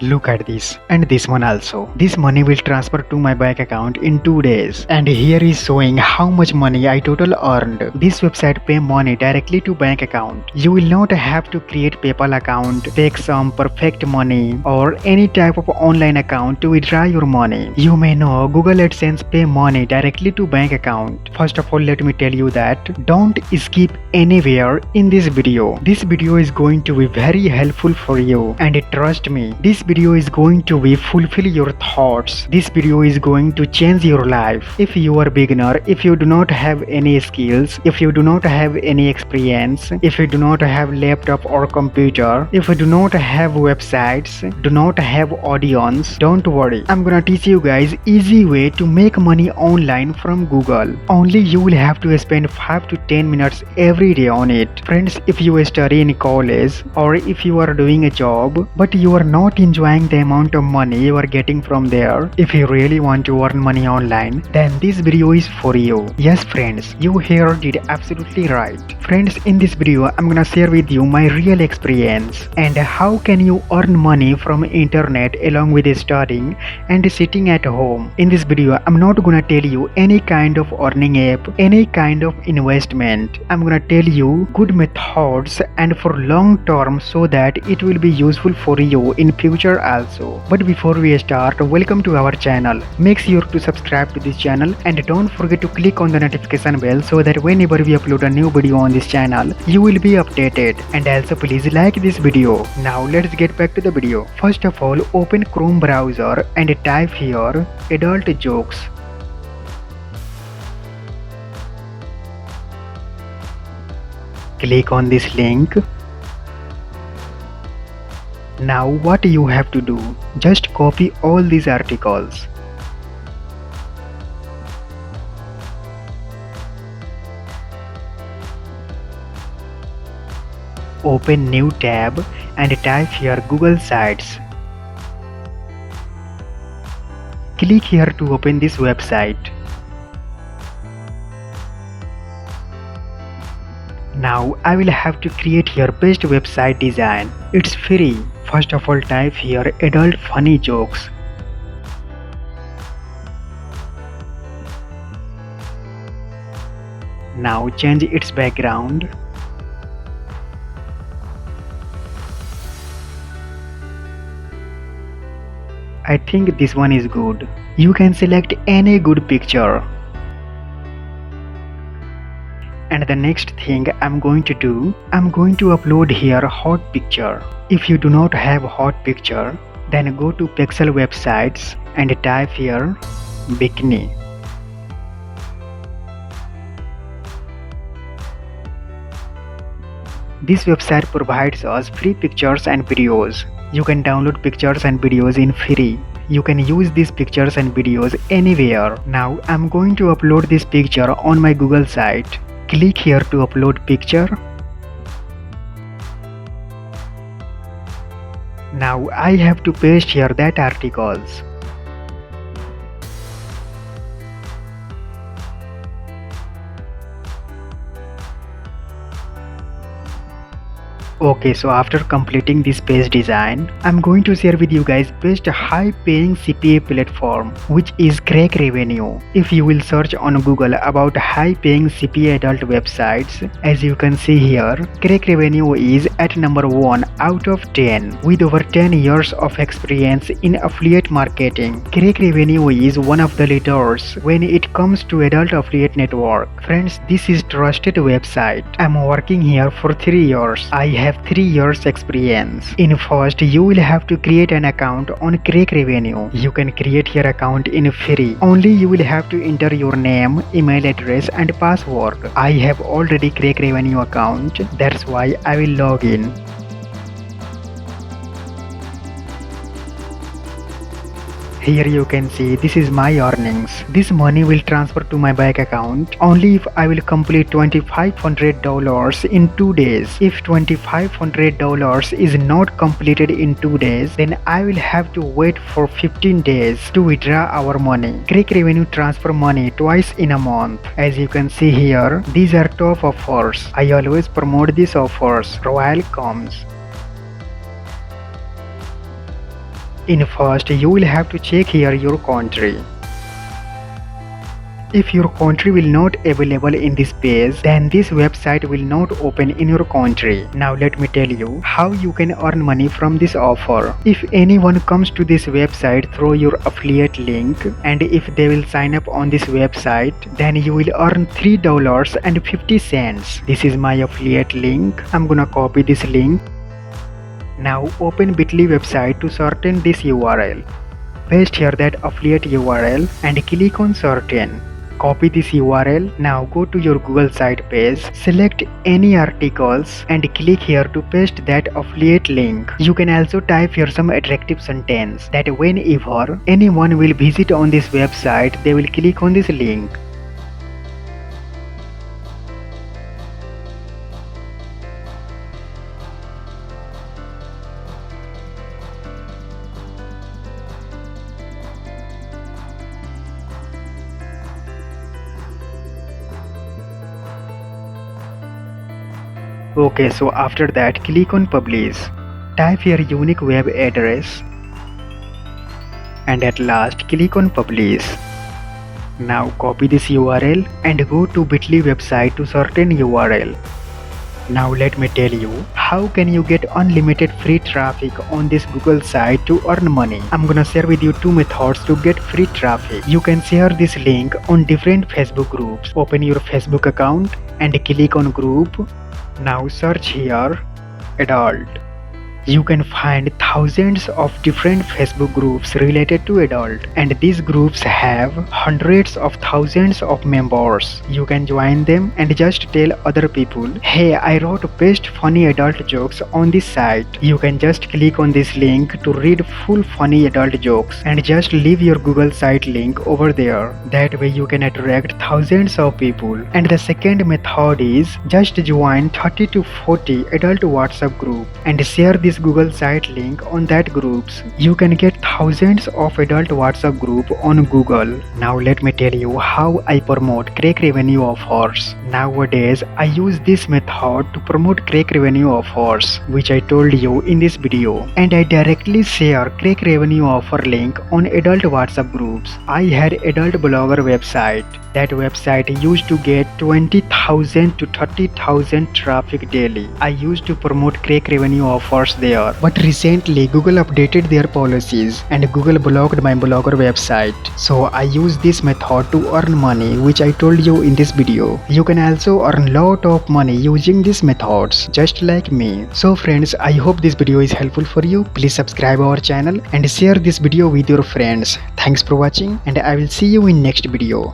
Look at this, and this one also. This money will transfer to my bank account in 2 days. And here is showing how much money I total earned. This website pay money directly to bank account. You will not have to create PayPal account, take some perfect money or any type of online account to withdraw your money. You may know Google AdSense pay money directly to bank account. First of all, let me tell you that don't skip anywhere in this video. This video is going to be very helpful for you, and trust me, this video is going to be fulfill your thoughts. This video is going to change your life. If you are beginner, if you do not have any skills, if you do not have any experience, if you do not have laptop or computer, if you do not have websites, do not have audience, don't worry. I'm gonna teach you guys easy way to make money online from Google. Only you will have to spend 5 to 10 minutes every day on it. Friends, if you study in college or if you are doing a job but you are not enjoying the amount of money you are getting from there, if you really want to earn money online, then this video is for you. Yes friends, you heard it absolutely right. Friends, in this video I'm gonna share with you my real experience and how can you earn money from internet along with studying and sitting at home. In this video I'm not gonna tell you any kind of earning app, any kind of investment. I'm gonna tell you good methods and for long term so that it will be useful for you in future also. But before we start, welcome to our channel. Make sure to subscribe to this channel and don't forget to click on the notification bell so that whenever we upload a new video on this channel, you will be updated. And also please like this video. Now let's get back to the video. First of all, open Chrome browser and type here adult jokes. Click on this link. Now what you have to do, just copy all these articles. Open new tab and type here Google Sites. Click here to open this website. Now I will have to create here best website design. It's free. First of all, type here adult funny jokes. Now change its background. I think this one is good. You can select any good picture. And the next thing I'm going to do, I'm going to upload here hot picture. If you do not have hot picture, then go to Pixel websites and type here bikini. This website provides us free pictures and videos. You can download pictures and videos in free. You can use these pictures and videos anywhere. Now I'm going to upload this picture on my Google site. Click here to upload picture. Now I have to paste here that articles. Okay, so after completing this page design, I'm going to share with you guys best high paying CPA platform, which is Crakrevenue. If you will search on Google about high paying CPA adult websites, as you can see here, Crakrevenue is at number 1 out of 10 with over 10 years of experience in affiliate marketing. Crakrevenue is one of the leaders when it comes to adult affiliate network. Friends, this is trusted website. I'm working here for 3 years. I have 3 years experience. In first, you will have to create an account on Crakrevenue. You can create your account in free. Only you will have to enter your name, email address and password. I have already Crakrevenue account. That's why I will log in. Here you can see this is my earnings. This money will transfer to my bank account only if I will complete $2,500 in 2 days. If $2,500 is not completed in 2 days, then I will have to wait for 15 days to withdraw our money. Crakrevenue transfer money twice in a month. As you can see here, these are top offers. I always promote these offers. Royal comes. In first, you will have to check here your country. If your country will not available in this page, then this website will not open in your country. Now let me tell you how you can earn money from this offer. If anyone comes to this website through your affiliate link, and if they will sign up on this website, then you will earn $3.50. This is my affiliate link. I'm gonna copy this link. Now open 𝒕𝒉𝒂𝒏𝒌 website to shorten this URL. Paste here that affiliate URL and click on shorten. Copy this URL. Now go to your Google site page, select any articles and click here to paste that affiliate link. You can also type here some attractive sentence that whenever anyone will visit on this website, they will click on this link. Okay, so after that click on publish. Type your unique web address and at last click on publish. Now copy this URL and go to 𝒕𝒉𝒂𝒏𝒌 website to shorten URL. Now let me tell you how can you get unlimited free traffic on this Google site to earn money. I'm gonna share with you two methods to get free traffic. You can share this link on different Facebook groups. Open your Facebook account and click on group. Now search here adult. You can find thousands of different Facebook groups related to adult, and these groups have hundreds of thousands of members. You can join them and just tell other people, hey, I wrote best funny adult jokes on this site. You can just click on this link to read full funny adult jokes and just leave your Google site link over there. That way you can attract thousands of people. And the second method is just join 30 to 40 adult WhatsApp group and share this Google site link on that groups. You can get thousands of adult WhatsApp group on Google. Now let me tell you how I promote Crakrevenue offers. Nowadays I use this method to promote Crakrevenue offers, which I told you in this video, and I directly share Crakrevenue offer link on adult WhatsApp groups. I had adult blogger website. That website used to get 20,000 to 30,000 traffic daily. I used to promote Crakrevenue offers there. But recently Google updated their policies and Google blocked my blogger website. So I use this method to earn money, which I told you in this video. You can also earn lot of money using these methods, just like me. So friends, I hope this video is helpful for you. Please subscribe our channel and share this video with your friends. Thanks for watching and I will see you in next video.